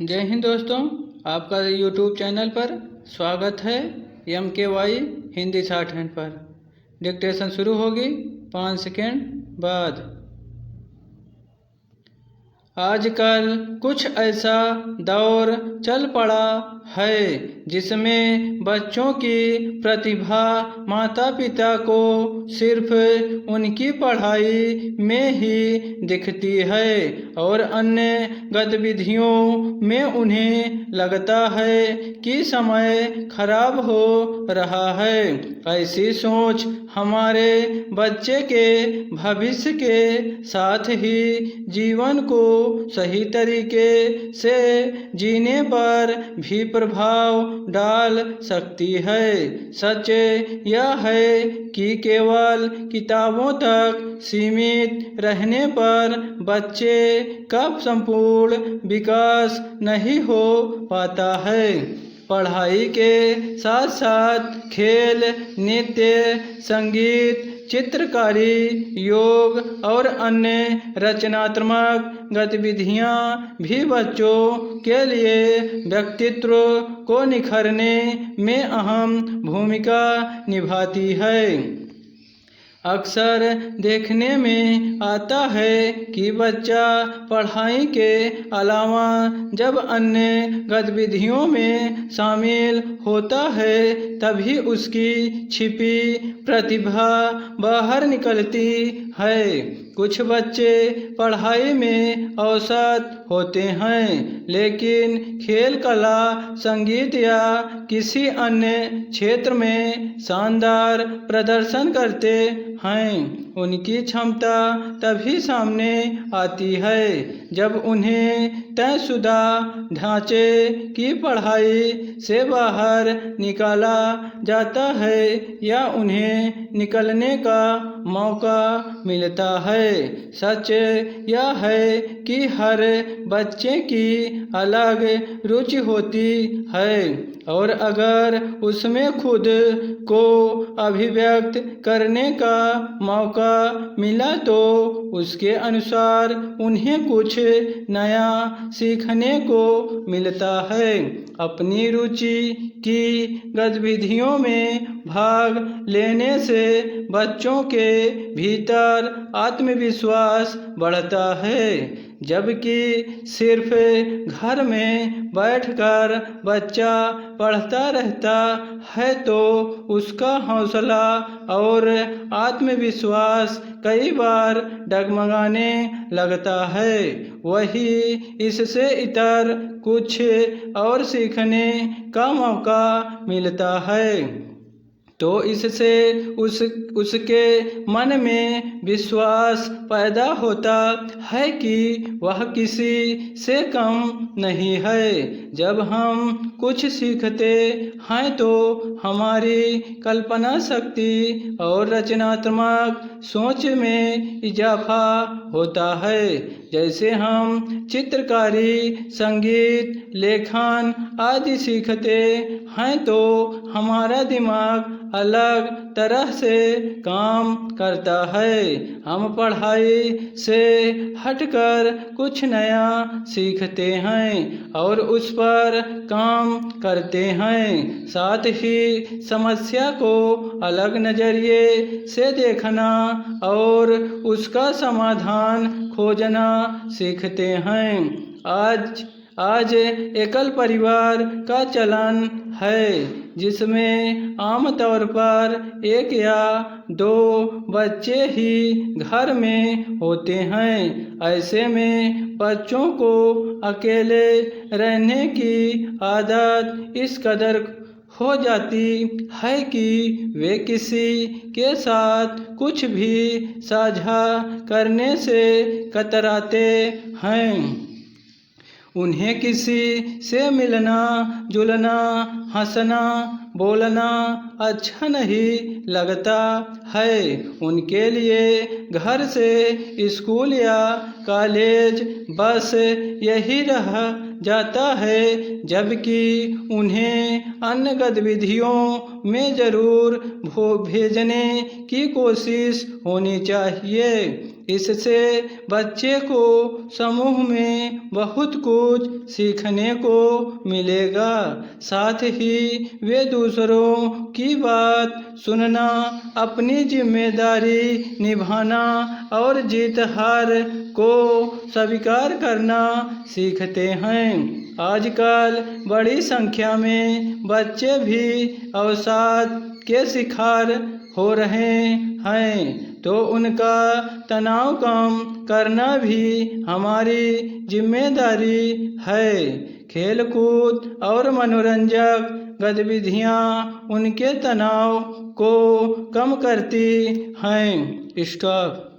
जय हिंद दोस्तों, आपका यूट्यूब चैनल पर स्वागत है। MKY हिंदी शॉर्ट हैंड पर डिक्टेशन शुरू होगी 5 सेकेंड बाद। आजकल कुछ ऐसा दौर चल पड़ा है जिसमें बच्चों की प्रतिभा माता पिता को सिर्फ उनकी पढ़ाई में ही दिखती है और अन्य गतिविधियों में उन्हें लगता है कि समय खराब हो रहा है। ऐसी सोच हमारे बच्चे के भविष्य के साथ ही जीवन को सही तरीके से जीने पर भी प्रभाव डाल सकती है। सच यह है कि केवल किताबों तक सीमित रहने पर बच्चे का संपूर्ण विकास नहीं हो पाता है। पढ़ाई के साथ साथ खेल, नृत्य, संगीत, चित्रकारी, योग और अन्य रचनात्मक गतिविधियां भी बच्चों के लिए व्यक्तित्व को निखरने में अहम भूमिका निभाती है। अक्सर देखने में आता है कि बच्चा पढ़ाई के अलावा जब अन्य गतिविधियों में शामिल होता है तभी उसकी छिपी प्रतिभा बाहर निकलती है। कुछ बच्चे पढ़ाई में औसत होते हैं लेकिन खेल, कला, संगीत या किसी अन्य क्षेत्र में शानदार प्रदर्शन करते हैं। उनकी क्षमता तभी सामने आती है जब उन्हें तयशुदा ढांचे की पढ़ाई से बाहर निकाला जाता है या उन्हें निकलने का मौका मिलता है। सच यह है कि हर बच्चे की अलग रुचि होती है और अगर उसमें खुद को अभिव्यक्त करने का मौका मिला तो उसके अनुसार उन्हें कुछ नया सीखने को मिलता है। अपनी रुचि की गतिविधियों में भाग लेने से बच्चों के भीतर आत्मविश्वास बढ़ता है, जबकि सिर्फ घर में बैठकर बच्चा पढ़ता रहता है तो उसका हौसला और आत्मविश्वास कई बार डगमगाने लगता है। वही इससे इतर कुछ और सीखने का मौका मिलता है तो इससे उसके मन में विश्वास पैदा होता है कि वह किसी से कम नहीं है। जब हम कुछ सीखते हैं तो हमारी कल्पना शक्ति और रचनात्मक सोच में इजाफा होता है। जैसे हम चित्रकारी, संगीत, लेखन आदि सीखते हैं तो हमारा दिमाग अलग तरह से काम करता है। हम पढ़ाई से हटकर कुछ नया सीखते हैं और उस पर काम करते हैं। साथ ही समस्या को अलग नजरिए से देखना और उसका समाधान खोजना सीखते हैं। आज एकल परिवार का चलन है जिसमें आमतौर पर एक या दो बच्चे ही घर में होते हैं। ऐसे में बच्चों को अकेले रहने की आदत इस कदर हो जाती है कि वे किसी के साथ कुछ भी साझा करने से कतराते हैं। उन्हें किसी से मिलना जुलना, हंसना बोलना अच्छा नहीं लगता है। उनके लिए घर से स्कूल या कॉलेज बस यही रह जाता है, जबकि उन्हें अन्य गतिविधियों में जरूर भेजने की कोशिश होनी चाहिए। इससे बच्चे को समूह में बहुत कुछ सीखने को मिलेगा। साथ ही वे दूसरों की बात सुनना, अपनी जिम्मेदारी निभाना और जीत हार को स्वीकार करना सीखते हैं। आजकल बड़ी संख्या में बच्चे भी अवसाद के शिकार हो रहे हैं, तो उनका तनाव कम करना भी हमारी जिम्मेदारी है। खेलकूद और मनोरंजक गतिविधियाँ उनके तनाव को कम करती हैं। स्टॉप।